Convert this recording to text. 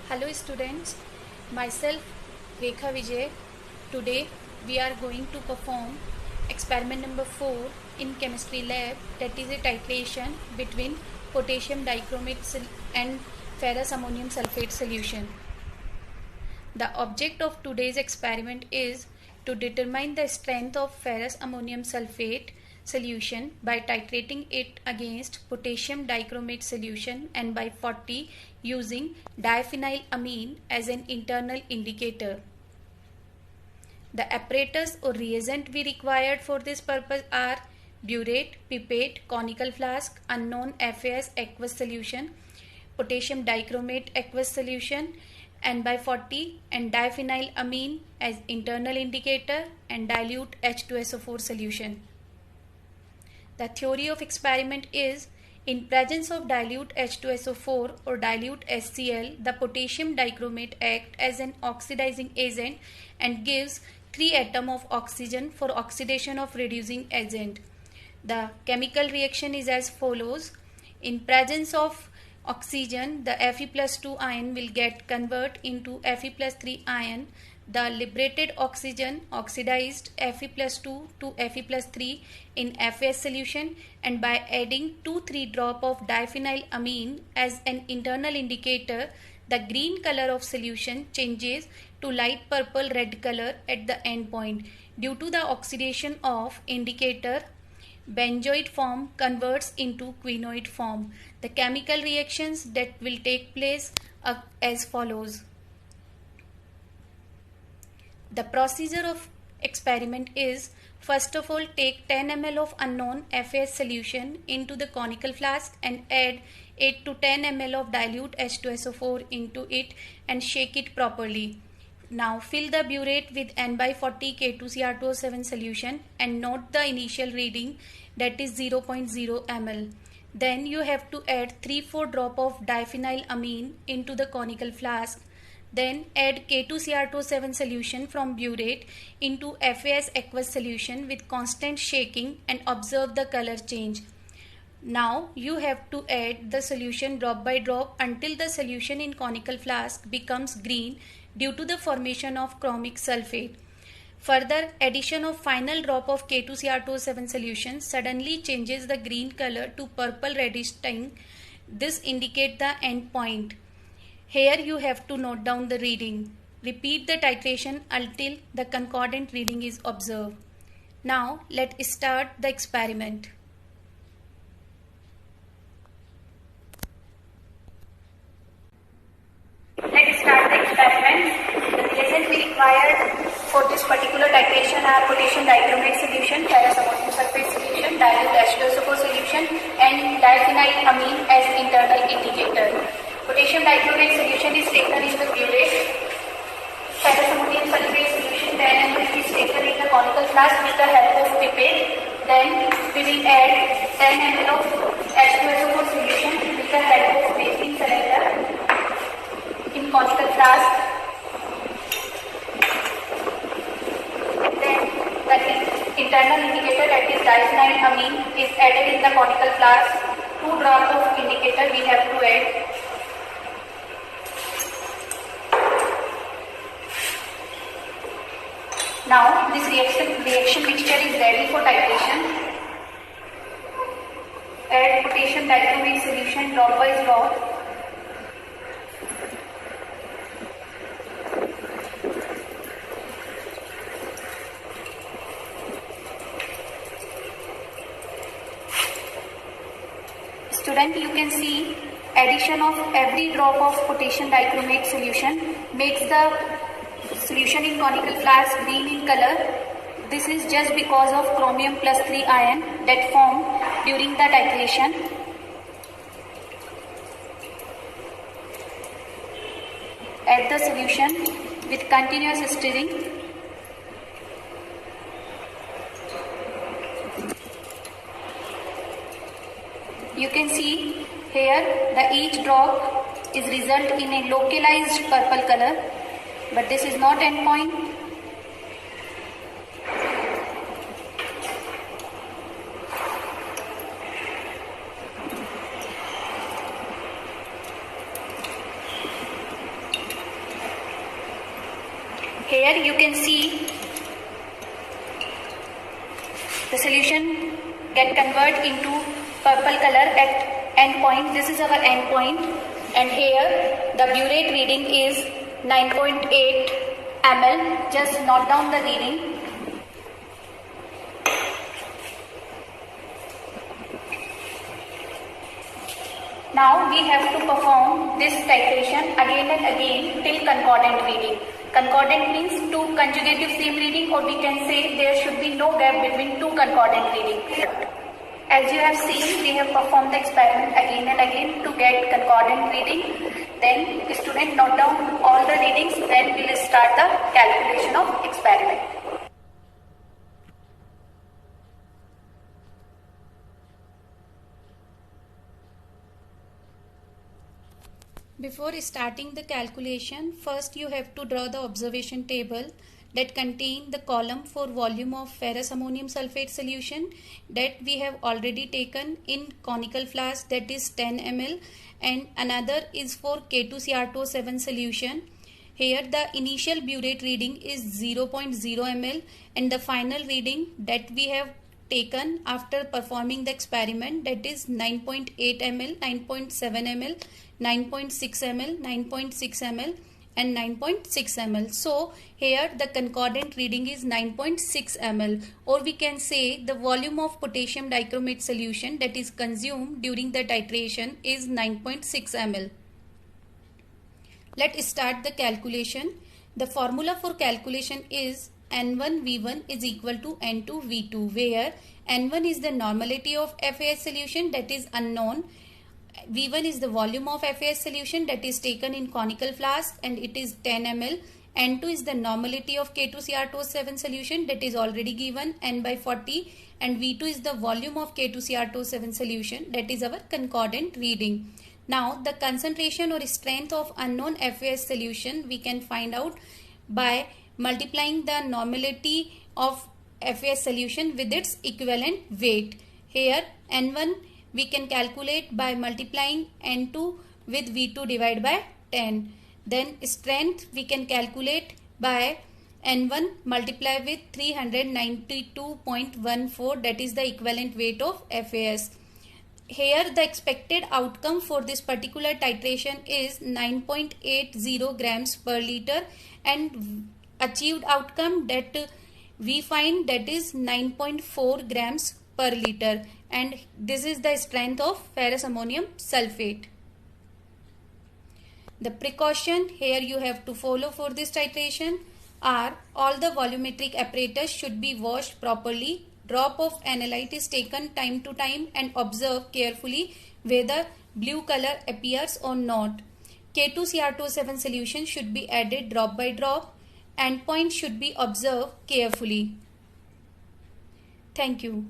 Hello students, myself Rekha Vijay. Today we are going to perform experiment number 4 in chemistry lab, that is a titration between potassium dichromate and ferrous ammonium sulfate solution. The object of today's experiment is to determine the strength of ferrous ammonium sulfate solution by titrating it against potassium dichromate solution N/40 using diphenylamine as an internal indicator. The apparatus or reagent we required for this purpose are burette, pipette, conical flask, unknown FAS aqueous solution, potassium dichromate aqueous solution N/40 and diphenylamine as internal indicator and dilute H2SO4 solution. The theory of experiment is in presence of dilute H2SO4 or dilute HCl, the potassium dichromate acts as an oxidizing agent and gives 3 atoms of oxygen for oxidation of reducing agent. The chemical reaction is as follows. In presence of oxygen, the Fe+2 ion will get convert into Fe+3 ion. The liberated oxygen oxidized Fe+2 to Fe+3 in FAS solution, and by adding 2-3 drop of diphenylamine as an internal indicator, the green color of solution changes to light purple red color at the end point. Due to the oxidation of indicator, benzoate form converts into quinoid form. The chemical reactions that will take place are as follows. The procedure of experiment is, first of all, take 10 ml of unknown FAS solution into the conical flask and add 8 to 10 ml of dilute H2SO4 into it and shake it properly. Now fill the burette with N/40 K2Cr2O7 solution and note the initial reading, that is 0.0 ml. Then you have to add 3-4 drop of diphenylamine into the conical flask. Then add K2Cr2O7 solution from burette into FAS aqueous solution with constant shaking and observe the color change. Now you have to add the solution drop by drop until the solution in conical flask becomes green due to the formation of chromic sulfate. Further addition of final drop of K2Cr2O7 solution suddenly changes the green color to purple reddish tint. This indicates the end point. Here you have to note down the reading. Repeat the titration until the concordant reading is observed. Now let's start the experiment. Let's start the experiment. The reagent we required for this particular titration are potassium dichromate solution, ferrous ammonium sulfate solution, dilute H2SO4 solution and diphenylamine as internal indicator. Potassium dichromate solution is taken in the burette. Ferrous ammonium sulfate solution 10 ml is taken in the conical flask with the help of pipette. Then we will add 10 ml of H2SO4 solution with the help of baking cylinder in conical flask. Then the internal indicator, that is diphenylamine, is added in the conical flask. 2 drops of indicator we have to add. Now this reaction mixture is ready for titration. Add potassium dichromate solution drop by drop. Student, you can see addition of every drop of potassium dichromate solution makes the solution in conical flask green in color. This is just because of chromium+3 ion that formed during the titration. Add the solution with continuous stirring. You can see here the each drop is result in a localized purple color, but this is not endpoint. Here you can see the solution get converted into purple color at end point. This is our end point, and here the burette reading is 9.8 ml. Just note down the reading. Now we have to perform this titration again and again till concordant reading. Concordant means two conjugative same reading, or we can say there should be no gap between two concordant readings. As you have seen, we have performed the experiment again and again to get concordant reading. Then student note down all the readings, then we will start the calculation of experiment. Before starting the calculation, first you have to draw the observation table that contain the column for volume of ferrous ammonium sulfate solution that we have already taken in conical flask, that is 10 ml, and another is for K2Cr2O7 solution. Here the initial burette reading is 0.0 ml and the final reading that we have taken after performing the experiment, that is 9.8 ml, 9.7 ml, 9.6 ml, 9.6 ml and 9.6 ml. So here the concordant reading is 9.6 ml, or we can say the volume of potassium dichromate solution that is consumed during the titration is 9.6 ml. Let's start the calculation. The formula for calculation is N1 V1 is equal to N2 V2, where N1 is the normality of FAS solution that is unknown. V1 is the volume of FAS solution that is taken in conical flask and it is 10 ml. N2 is the normality of K2Cr2O7 solution that is already given, N by 40, and V2 is the volume of K2Cr2O7 solution that is our concordant reading. Now the concentration or strength of unknown FAS solution we can find out by multiplying the normality of FAS solution with its equivalent weight. Here N1 we can calculate by multiplying N2 with V2 divided by 10. Then strength we can calculate by N1 multiply with 392.14, that is the equivalent weight of FAS. Here the expected outcome for this particular titration is 9.80 grams per liter, and achieved outcome that we find that is 9.4 grams per liter, and this is the strength of ferrous ammonium sulfate. The precaution here you have to follow for this titration are all the volumetric apparatus should be washed properly, drop of analyte is taken time to time, and observe carefully whether blue color appears or not. K2Cr2O7 solution should be added drop by drop. Endpoint should be observed carefully. Thank you.